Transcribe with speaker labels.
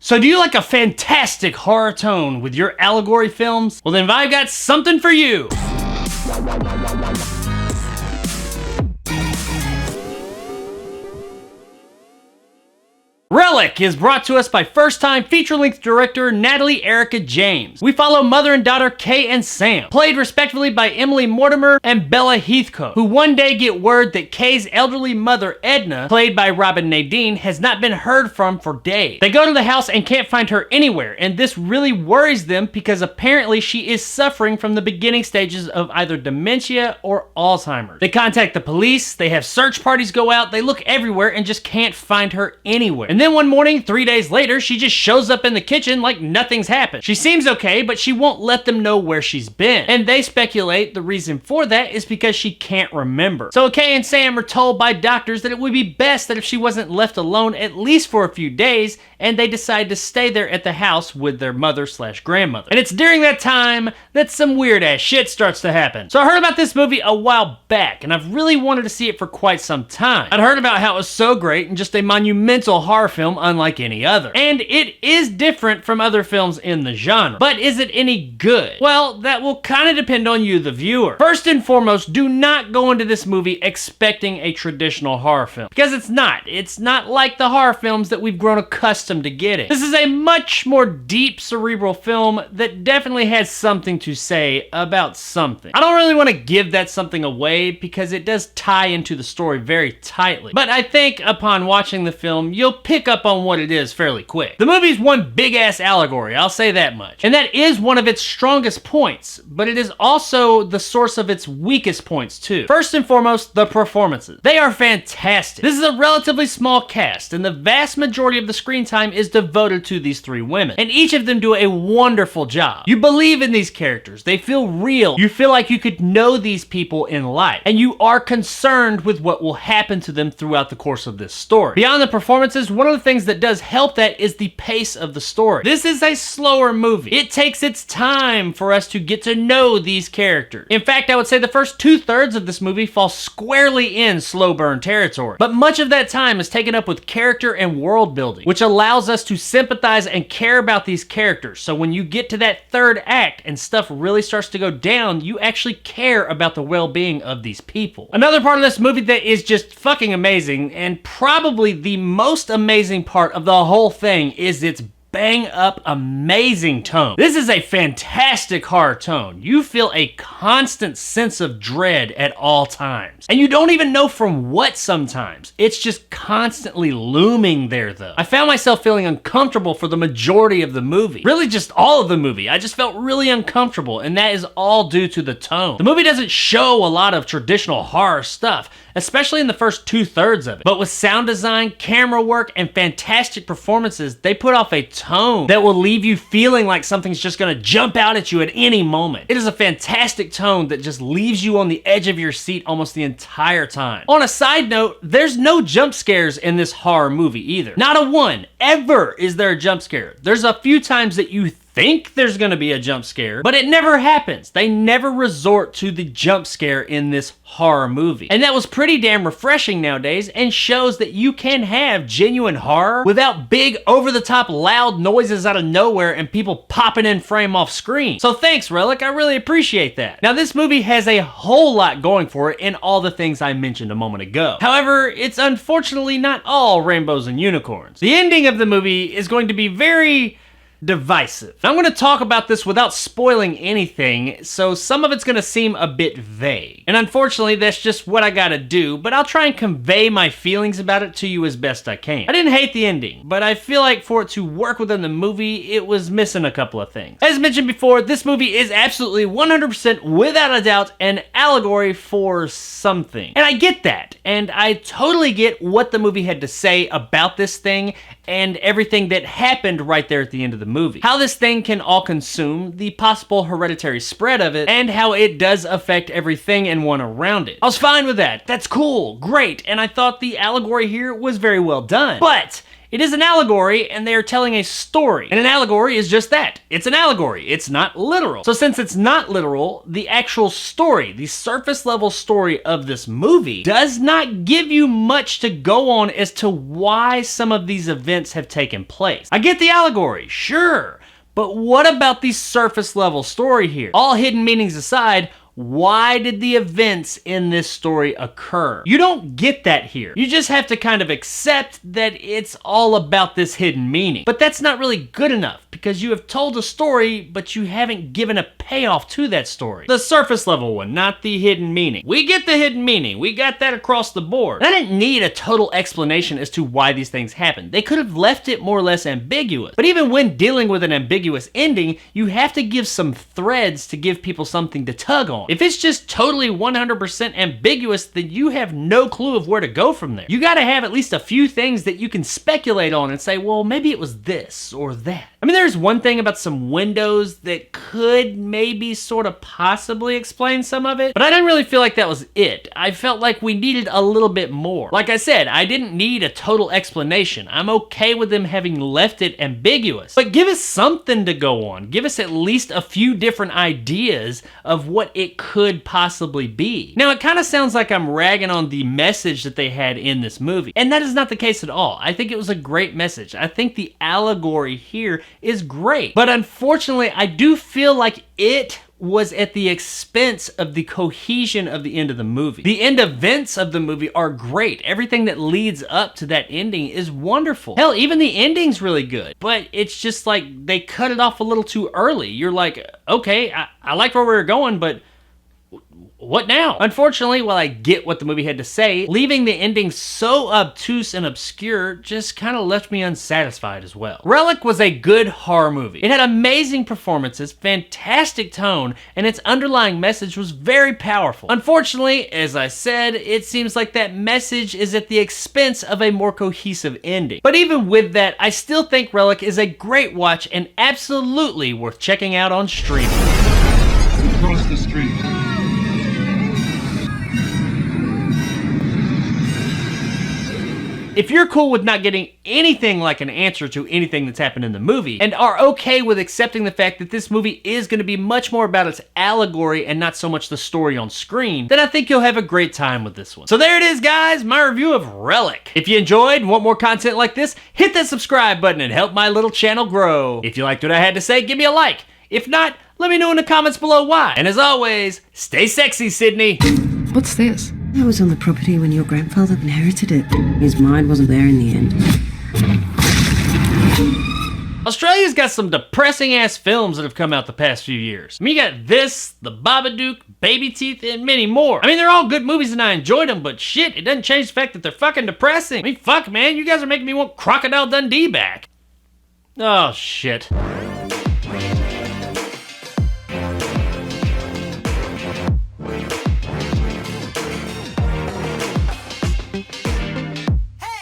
Speaker 1: So do you like a fantastic horror tone with your allegory films? Well then I've got something for you! Relic is brought to us by first-time feature-length director Natalie Erica James. We follow mother and daughter Kay and Sam, played respectively by Emily Mortimer and Bella Heathcote, who one day get word that Kay's elderly mother Edna, played by Robin Nadine, has not been heard from for days. They go to the house and can't find her anywhere, and this really worries them because apparently she is suffering from the beginning stages of either dementia or Alzheimer's. They contact the police, they have search parties go out, they look everywhere and just can't find her anywhere. And then one morning, 3 days later, she just shows up in the kitchen like nothing's happened. She seems okay, but she won't let them know where she's been. And they speculate the reason for that is because she can't remember. So Kay and Sam are told by doctors that it would be best that if she wasn't left alone at least for a few days, and they decide to stay there at the house with their mother/grandmother. And it's during that time that some weird ass shit starts to happen. So I heard about this movie a while back, and I've really wanted to see it for quite some time. I'd heard about how it was so great and just a monumental horror film unlike any other. And it is different from other films in the genre. But is it any good? Well, that will kind of depend on you, the viewer. First and foremost, do not go into this movie expecting a traditional horror film. Because it's not. It's not like the horror films that we've grown accustomed to getting. This is a much more deep, cerebral film that definitely has something to say about something. I don't really want to give that something away because it does tie into the story very tightly. But I think upon watching the film, you'll pick up on what it is fairly quick. The movie's one big-ass allegory, I'll say that much. And that is one of its strongest points, but it is also the source of its weakest points too. First and foremost, the performances. They are fantastic. This is a relatively small cast, and the vast majority of the screen time is devoted to these three women. And each of them do a wonderful job. You believe in these characters. They feel real. You feel like you could know these people in life. And you are concerned with what will happen to them throughout the course of this story. Beyond the performances, one of the things that does help that is the pace of the story. This is a slower movie. It takes its time for us to get to know these characters. In fact, I would say the first 2/3 of this movie fall squarely in slow burn territory. But much of that time is taken up with character and world building, which allows us to sympathize and care about these characters. So when you get to that third act and stuff really starts to go down, you actually care about the well-being of these people. Another part of this movie that is just fucking amazing, and probably the most amazing part of the whole thing, is its bang up amazing tone. This is a fantastic horror tone. You feel a constant sense of dread at all times. And you don't even know from what sometimes. It's just constantly looming there though. I found myself feeling uncomfortable for the majority of the movie. Really just all of the movie. I just felt really uncomfortable, and that is all due to the tone. The movie doesn't show a lot of traditional horror stuff, especially in the first 2/3 of it. But with sound design, camera work, and fantastic performances, they put off a tone that will leave you feeling like something's just gonna jump out at you at any moment. It is a fantastic tone that just leaves you on the edge of your seat almost the entire time. On a side note, there's no jump scares in this horror movie either. Not a one. Ever is there a jump scare. There's a few times that you think there's gonna be a jump scare, but it never happens. They never resort to the jump scare in this horror movie. And that was pretty damn refreshing nowadays, and shows that you can have genuine horror without big, over-the-top, loud noises out of nowhere and people popping in frame off screen. So thanks, Relic, I really appreciate that. Now this movie has a whole lot going for it in all the things I mentioned a moment ago. However, it's unfortunately not all rainbows and unicorns. The ending of the movie is going to be very divisive. I'm going to talk about this without spoiling anything, so some of it's going to seem a bit vague. And unfortunately, that's just what I gotta do, but I'll try and convey my feelings about it to you as best I can. I didn't hate the ending, but I feel like for it to work within the movie, it was missing a couple of things. As mentioned before, this movie is absolutely 100% without a doubt an allegory for something. And I get that, and I totally get what the movie had to say about this thing and everything that happened right there at the end of the movie. How this thing can all consume, the possible hereditary spread of it, and how it does affect everything and one around it. I was fine with that. That's cool, great, and I thought the allegory here was very well done. But It is an allegory, and they are telling a story. And an allegory is just that. It's an allegory. It's not literal. So since it's not literal, the actual story, the surface level story of this movie, does not give you much to go on as to why some of these events have taken place. I get the allegory, sure, but what about the surface level story here? All hidden meanings aside, why did the events in this story occur? You don't get that here. You just have to kind of accept that it's all about this hidden meaning. But that's not really good enough because you have told a story, but you haven't given a payoff to that story. The surface level one, not the hidden meaning. We get the hidden meaning. We got that across the board. I didn't need a total explanation as to why these things happened. They could have left it more or less ambiguous. But even when dealing with an ambiguous ending, you have to give some threads to give people something to tug on. If it's just totally 100% ambiguous, then you have no clue of where to go from there. You gotta have at least a few things that you can speculate on and say, well, maybe it was this or that. I mean, there's one thing about some windows that could maybe sort of possibly explain some of it, but I didn't really feel like that was it. I felt like we needed a little bit more. Like I said, I didn't need a total explanation. I'm okay with them having left it ambiguous, but give us something to go on. Give us at least a few different ideas of what it could possibly be. Now, it kind of sounds like I'm ragging on the message that they had in this movie, and that is not the case at all. I think it was a great message. I think the allegory here is great, but unfortunately, I do feel like it was at the expense of the cohesion of the end of the movie. The end events of the movie are great. Everything that leads up to that ending is wonderful. Hell, even the ending's really good, but it's just like they cut it off a little too early. You're like, okay, I liked where we were going, but what now? Unfortunately, while I get what the movie had to say, leaving the ending so obtuse and obscure just kind of left me unsatisfied as well. Relic was a good horror movie. It had amazing performances, fantastic tone, and its underlying message was very powerful. Unfortunately, as I said, it seems like that message is at the expense of a more cohesive ending. But even with that, I still think Relic is a great watch and absolutely worth checking out on streaming.
Speaker 2: Across the street.
Speaker 1: If you're cool with not getting anything like an answer to anything that's happened in the movie, and are okay with accepting the fact that this movie is going to be much more about its allegory and not so much the story on screen, then I think you'll have a great time with this one. So there it is, guys, my review of Relic. If you enjoyed and want more content like this, hit that subscribe button and help my little channel grow. If you liked what I had to say, give me a like. If not, let me know in the comments below why. And as always, stay sexy, Sydney.
Speaker 3: What's this?
Speaker 4: I was on the property when your grandfather inherited it. His mind wasn't there in the end.
Speaker 1: Australia's got some depressing ass films that have come out the past few years. I mean, you got this, The Babadook, Baby Teeth, and many more. I mean, they're all good movies and I enjoyed them, but shit, it doesn't change the fact that they're fucking depressing. I mean, fuck, man, you guys are making me want Crocodile Dundee back. Oh, shit.